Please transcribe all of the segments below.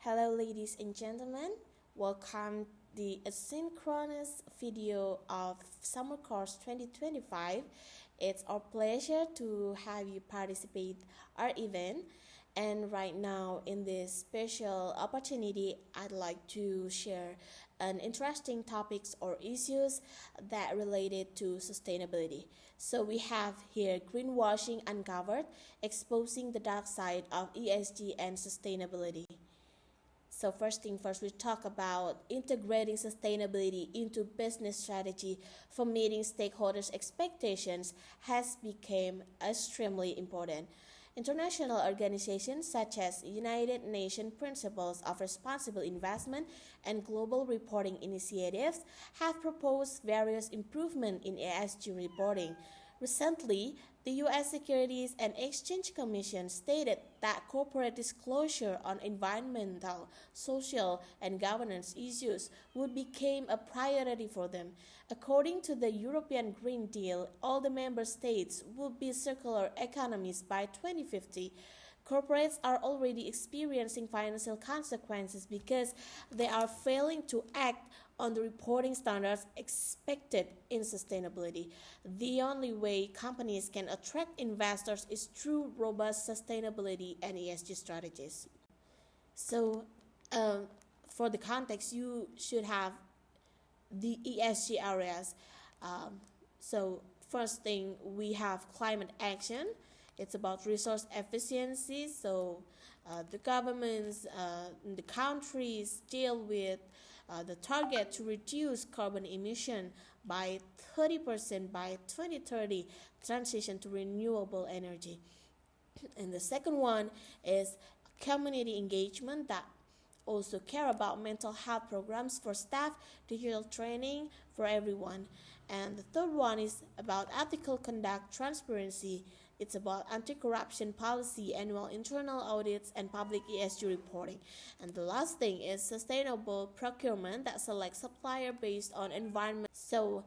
Hello, ladies and gentlemen. Welcome the asynchronous video of Summer Course 2025. It's our pleasure to have you participate our event. And right now, in this special opportunity, I'd like to share an interesting topics or issues that related to sustainability. So we have here greenwashing uncovered, exposing the dark side of ESG and sustainability. So first thing first, we talk about integrating sustainability into business strategy for meeting stakeholders' expectations has become extremely important. International organizations such as United Nations Principles of Responsible Investment and Global Reporting Initiatives have proposed various improvements in ESG reporting. Recently, the U.S. Securities and Exchange Commission stated that corporate disclosure on environmental, social, and governance issues would become a priority for them. According to the European Green Deal, all the member states will be circular economies by 2050. Corporates are already experiencing financial consequences because they are failing to act on the reporting standards expected in sustainability. The only way companies can attract investors is through robust sustainability and ESG strategies. So, for the context, you should have the ESG areas. Um, so, first thing, we have climate action. It's about resource efficiency. So, the governments, the countries deal with the target to reduce carbon emission by 30% by 2030, transition to renewable energy. And the second one is community engagement that also care about mental health programs for staff, digital training for everyone. And the third one is about ethical conduct transparency. It's about anti-corruption policy, annual internal audits, and public ESG reporting. And the last thing is sustainable procurement that selects supplier based on environment. So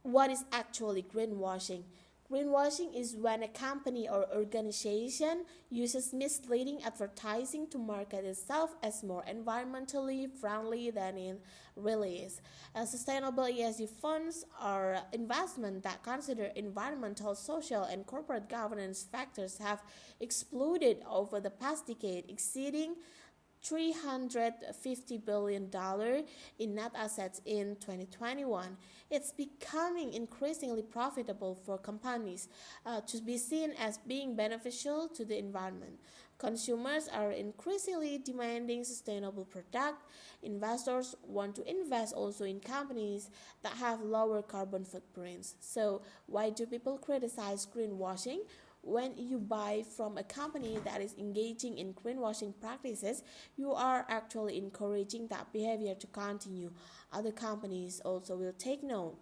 what is actually greenwashing? Greenwashing is when a company or organization uses misleading advertising to market itself as more environmentally friendly than it really is. Sustainable ESG funds are investments that consider environmental, social, and corporate governance factors have exploded over the past decade, exceeding $350 billion in net assets in 2021. It's becoming increasingly profitable for companies to be seen as being beneficial to the environment. Consumers are increasingly demanding sustainable products. Investors want to invest also in companies that have lower carbon footprints. So, why do people criticize greenwashing? When you buy from a company that is engaging in greenwashing practices, you are actually encouraging that behavior to continue. Other companies also will take note.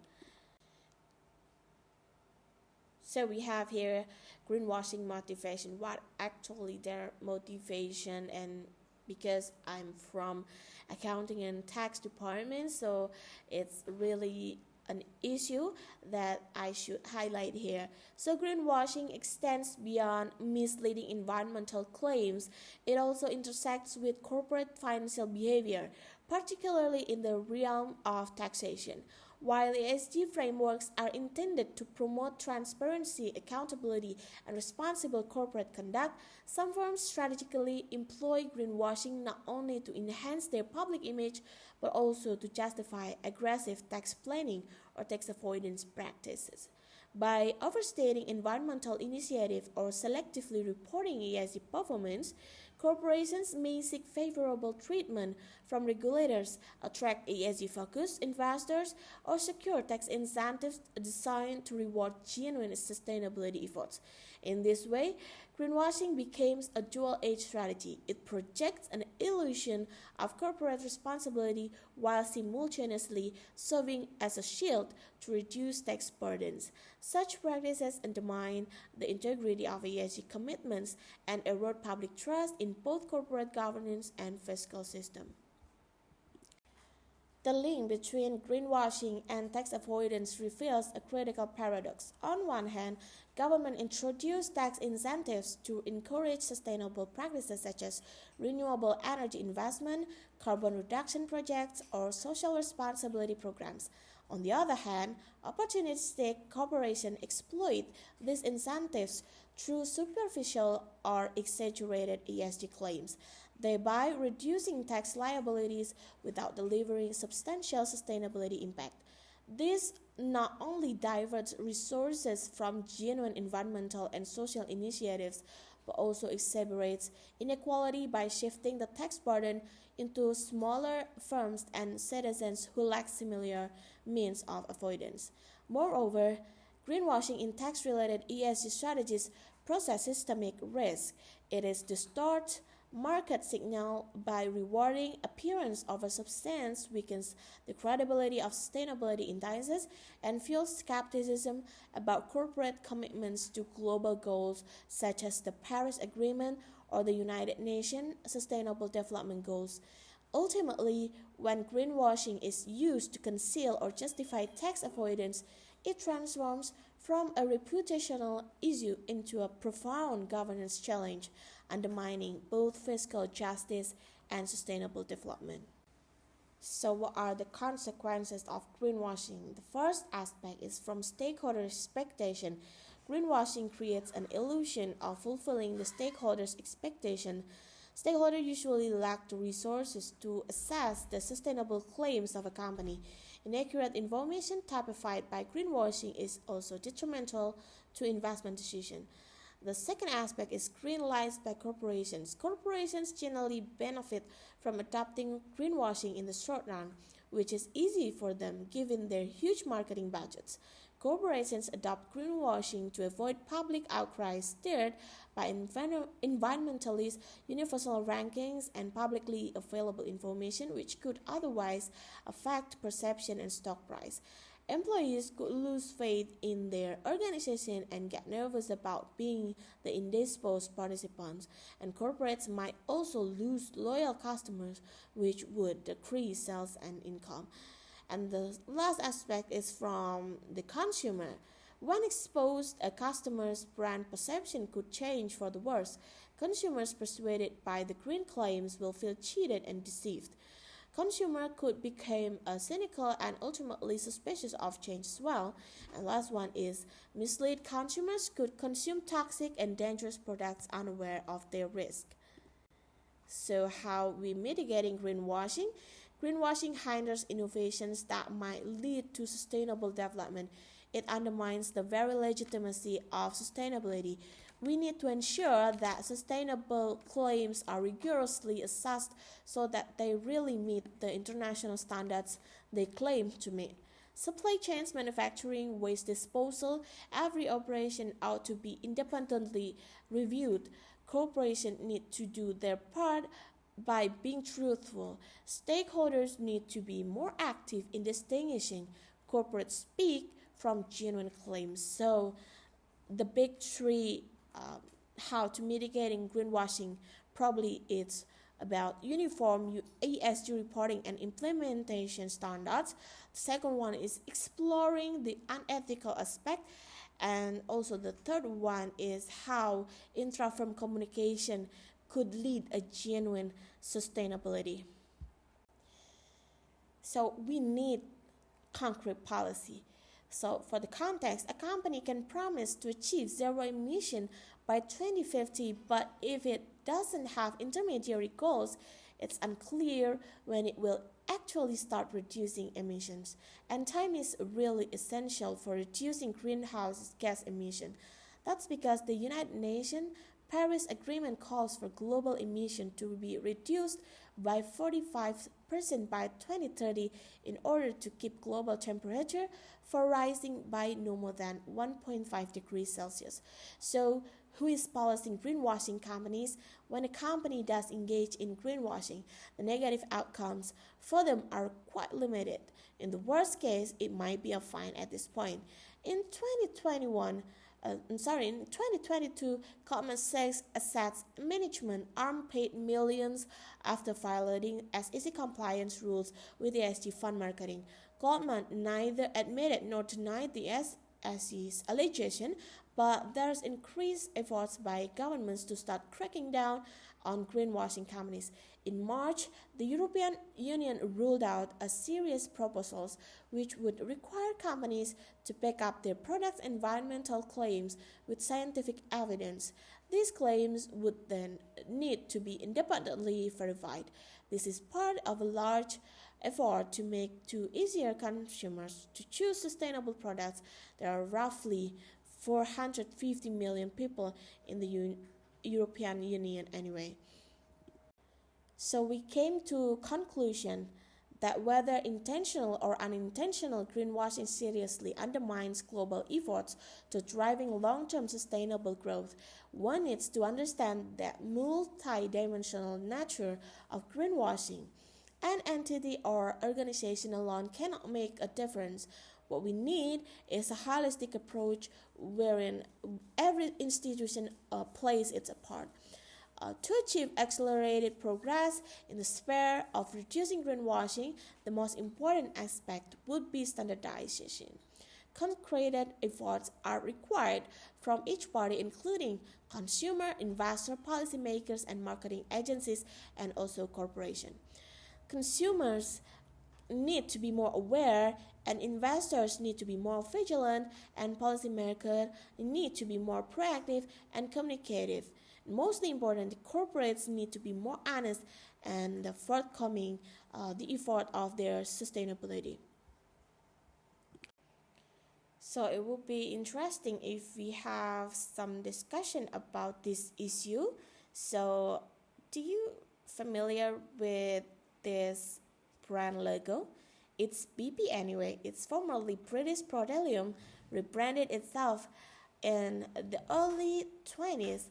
So we have here greenwashing motivation. What actually their motivation, and because I'm from accounting and tax department, so it's really an issue that I should highlight here. So greenwashing extends beyond misleading environmental claims. It also intersects with corporate financial behavior, particularly in the realm of taxation. While ESG frameworks are intended to promote transparency, accountability, and responsible corporate conduct, some firms strategically employ greenwashing not only to enhance their public image but also to justify aggressive tax planning or tax avoidance practices. By overstating environmental initiatives or selectively reporting ESG performance, corporations may seek favorable treatment from regulators, attract ESG-focused investors, or secure tax incentives designed to reward genuine sustainability efforts. In this way, greenwashing becomes a dual-edged strategy. It projects an illusion of corporate responsibility while simultaneously serving as a shield to reduce tax burdens. Such practices undermine the integrity of ESG commitments and erode public trust in both corporate governance and fiscal system. The link between greenwashing and tax avoidance reveals a critical paradox. On one hand, government introduced tax incentives to encourage sustainable practices such as renewable energy investment, carbon reduction projects, or social responsibility programs. On the other hand, opportunistic corporations exploit these incentives through superficial or exaggerated ESG claims, thereby reducing tax liabilities without delivering substantial sustainability impact. This not only diverts resources from genuine environmental and social initiatives, but also exacerbates inequality by shifting the tax burden into smaller firms and citizens who lack similar means of avoidance. Moreover, greenwashing in tax-related ESG strategies poses systemic risk. It is distort market signal by rewarding appearance over substance, weakens the credibility of sustainability indices, and fuels skepticism about corporate commitments to global goals such as the Paris Agreement or the United Nations Sustainable Development Goals. Ultimately, when greenwashing is used to conceal or justify tax avoidance, it transforms from a reputational issue into a profound governance challenge, undermining both fiscal justice and sustainable development. So, what are the consequences of greenwashing? The first aspect is from stakeholder expectation. Greenwashing creates an illusion of fulfilling the stakeholders' expectation. Stakeholders usually lack the resources to assess the sustainable claims of a company. Inaccurate information typified by greenwashing is also detrimental to investment decisions. The second aspect is green lights by corporations. Corporations generally benefit from adopting greenwashing in the short run, which is easy for them given their huge marketing budgets. Corporations adopt greenwashing to avoid public outcry stirred by environmentalist universal rankings and publicly available information which could otherwise affect perception and stock price. Employees could lose faith in their organization and get nervous about being the indisposed participants, and corporates might also lose loyal customers, which would decrease sales and income. And the last aspect is from the consumer. When exposed, a customer's brand perception could change for the worse. Consumers persuaded by the green claims will feel cheated and deceived. Consumer could become cynical and ultimately suspicious of change as well. And last one is misled consumers could consume toxic and dangerous products unaware of their risk. So how we mitigating greenwashing? Greenwashing hinders innovations that might lead to sustainable development. It undermines the very legitimacy of sustainability. We need to ensure that sustainable claims are rigorously assessed so that they really meet the international standards they claim to meet. Supply chains, manufacturing, waste disposal, every operation ought to be independently reviewed. Corporations need to do their part by being truthful. Stakeholders need to be more active in distinguishing corporate speak from genuine claims. So, the big three how to mitigating greenwashing probably it's about uniform ESG reporting and implementation standards. The second one is exploring the unethical aspect, and also the third one is how intra-firm communication could lead a genuine sustainability. So we need concrete policy. So for the context, a company can promise to achieve zero emission by 2050, but if it doesn't have intermediary goals, it's unclear when it will actually start reducing emissions. And time is really essential for reducing greenhouse gas emission. That's because the United Nations Paris Agreement calls for global emission to be reduced by 45% by 2030 in order to keep global temperature from rising by no more than 1.5 degrees Celsius. So, who is policing greenwashing companies? When a company does engage in greenwashing, the negative outcomes for them are quite limited. In the worst case, it might be a fine at this point. In 2021, in 2022, Goldman Sachs Asset Management arm paid millions after violating SEC compliance rules with the ESG fund marketing. Goldman neither admitted nor denied the SEC's allegation, but there's increased efforts by governments to start cracking down on greenwashing companies. In March, the European Union ruled out a series of proposals which would require companies to back up their products' environmental claims with scientific evidence. These claims would then need to be independently verified. This is part of a large effort to make it easier consumers to choose sustainable products. There are roughly 450 million people in the European Union anyway. So we came to conclusion that whether intentional or unintentional greenwashing seriously undermines global efforts to driving long-term sustainable growth. One needs to understand the multi-dimensional nature of greenwashing. An entity or organization alone cannot make a difference. What we need is a holistic approach wherein every institution plays its part. To achieve accelerated progress in the sphere of reducing greenwashing, the most important aspect would be standardization. Concrete efforts are required from each party, including consumer, investor, policymakers, and marketing agencies, and also corporations. Consumers need to be more aware, and investors need to be more vigilant, and policymakers need to be more proactive and communicative. Mostly important, the corporates need to be more honest and forthcoming the effort of their sustainability. So it would be interesting if we have some discussion about this issue. So do you familiar with this brand logo? It's BP anyway. It's formerly British Petroleum, rebranded itself in the early 20s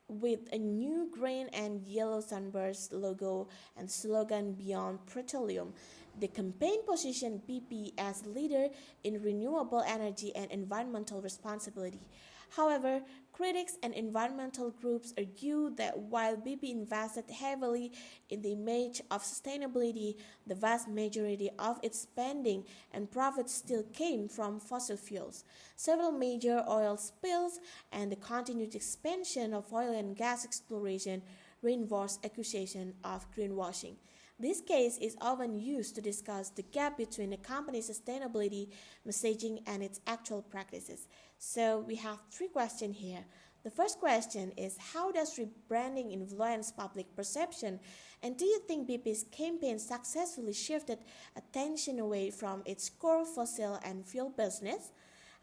with a new green and yellow sunburst logo and slogan Beyond Petroleum. The campaign positioned BP as leader in renewable energy and environmental responsibility. However, critics and environmental groups argue that while BP invested heavily in the image of sustainability, the vast majority of its spending and profits still came from fossil fuels. Several major oil spills and the continued expansion of oil and gas exploration reinforce accusation of greenwashing. This case is often used to discuss the gap between a company's sustainability messaging and its actual practices. So we have 3 questions here. The first question is, how does rebranding influence public perception? And do you think BP's campaign successfully shifted attention away from its core fossil and fuel business?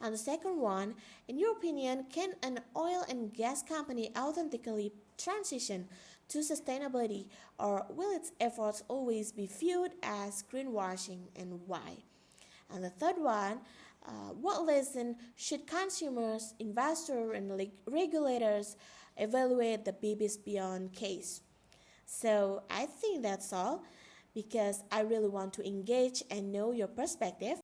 And the second one, in your opinion, can an oil and gas company authentically transition to sustainability, or will its efforts always be viewed as greenwashing, and why? And the third one, what lesson should consumers, investors, and regulators evaluate the BP's Beyond case? So I think that's all, because I really want to engage and know your perspective.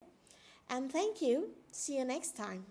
And thank you. See you next time.